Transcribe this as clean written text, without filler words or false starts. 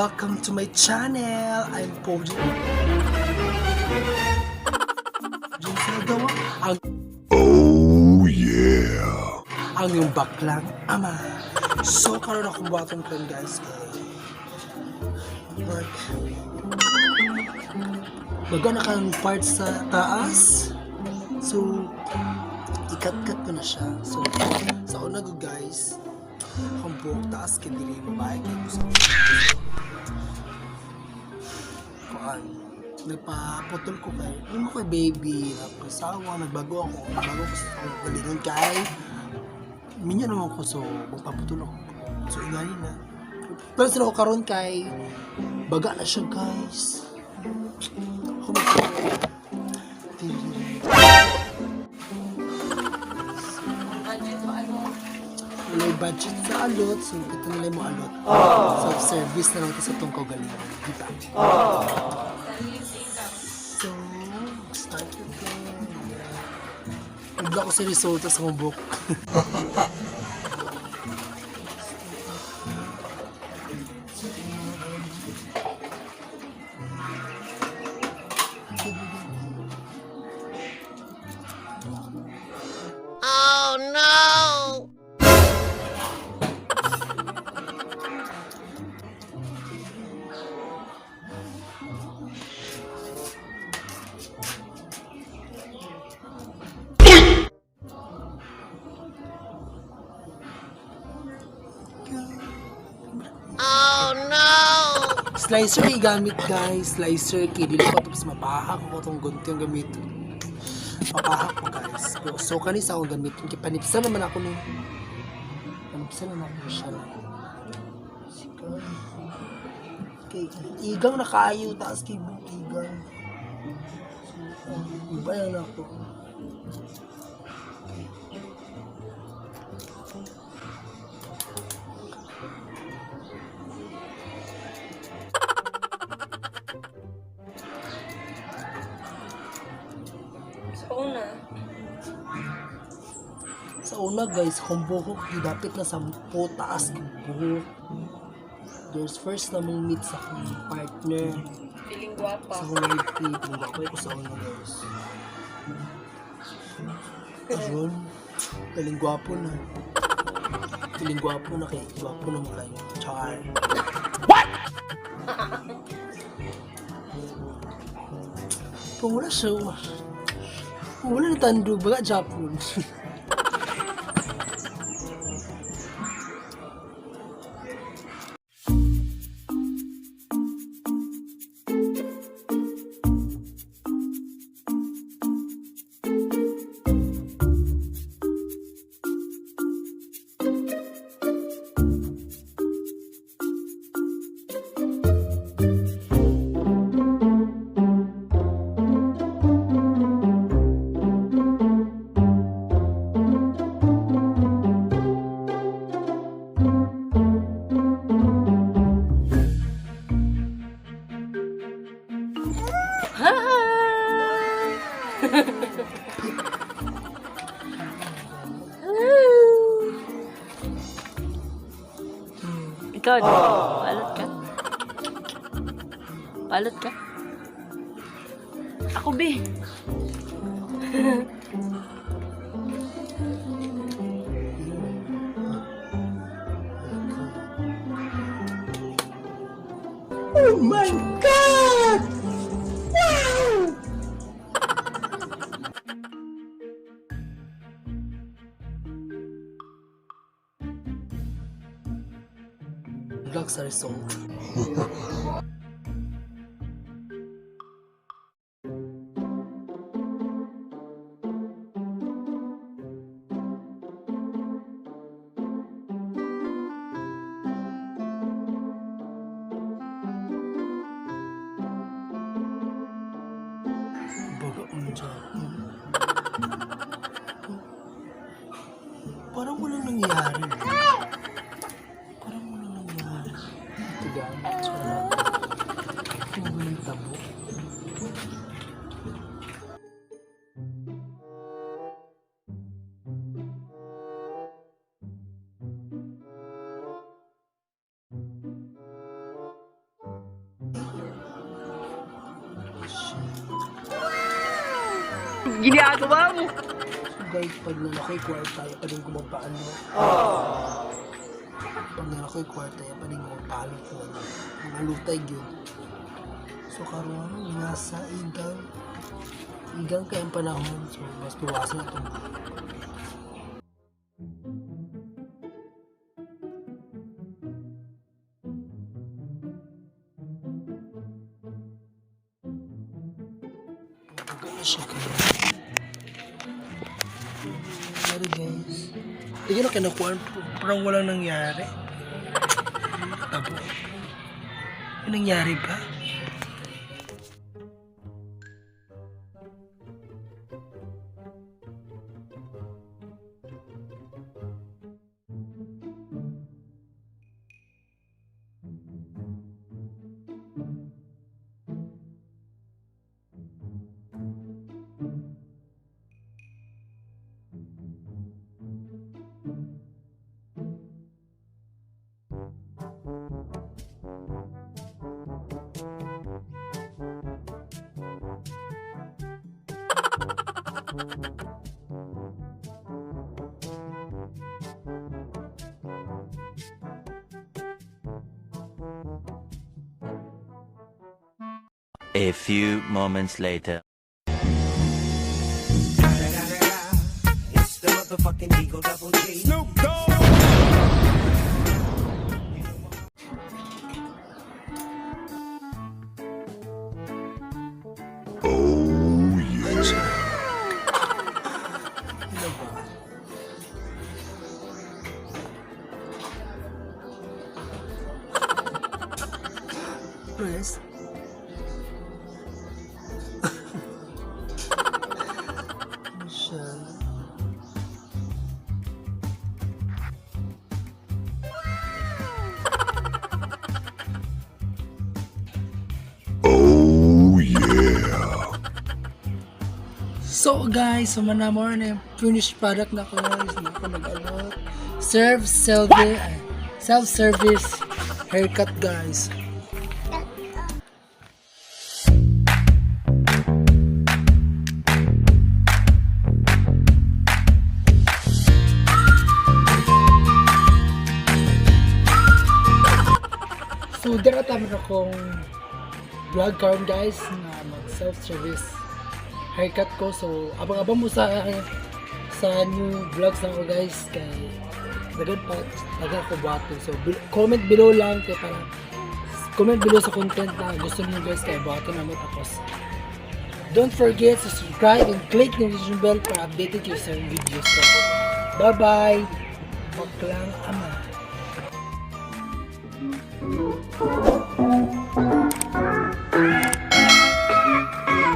Welcome to my channel. I'm Poji. SALDUA. Oh yeah. Ang yung baklang ama. So karon akong buhaton karon guys. Work. Baga na kang part sa taas. So ikat-kat ko na siya. So sa una ko guys, akong buhok taas kay dili babae kay gusto ko. Kuan. Nagpaputol ko kay mo kay baby, nagpasawa, nagbago ako sa galinon kay minyo naman ko, so magpaputol ako. So inganin na. Pero sila ko karon kay baga na siya guys. Ako may budget sa alot, so kita nila mo alot. So service na lang ito sa itong kaugalingan. Kita. So, start again. Nagla ko sa resulta sa mong book. Oh no! Oh no! Slicer igamit guys. Slicer kay dili ko tapos mapahak ko tong gunti ang gamit. Mapahak ko guys. So kanisa akong gamitin kay panipsan naman ako ni. Panipsan naman ako siya. Okay, igaw na kayo taas kay igaw. So, iba yan ako. Sa una guys, kung buhok, dapat na 10 taas kong buhok. There's first na mong meet sa akong partner. Feeling guwapa. Sa akong meet, feeling guwapa ko sa una guys. Ayun, feeling guwapo na. Feeling guwapo na kay guwapo na mukha yun. Char. What? Kung wala siya, kung wala na tando, baga Japon. Ikaw, palot ka. Palot ka. Ako, be. Oh my God! Wow! Vlog sa result. Baga ang Japon. Parang walang nangyari. Parang walang nangyari. Ito gamit. Sarap. Ito walang tabo. ginagawa mo? So guys, pag nalakoy kwarta, pa din ko magpaano. Pag nalakoy kwarta, pa din ko magpaano po. Mga lutay yun. So karon nasa igang kayang panahon. So mas piwasan na itong siya kayo. Pero guys, hindi na kinakuhaan po. Parang walang nangyari. Tabo. May nangyari ba? A few moments later. It's the motherfucking Eagle Double G. Snoop Dogg. Oh yeah. Ano ba? Yes. Ano siya? Oh yeah. So guys, sumanamo na yung finished product na ko guys. Na ako nag-alot. Self-service haircut guys. So, dara tama na akong vlog karon guys na mag self-service haircut ko. So, abang-abang mo sa new vlogs na ako guys kay dagan ako buhaton. So, comment below lang kay para comment below sa content na gusto niyo guys kay buhaton naman ako. Don't forget to subscribe and click the notification bell para updated kayo sa videos ko. Bye-bye! Baklang ama.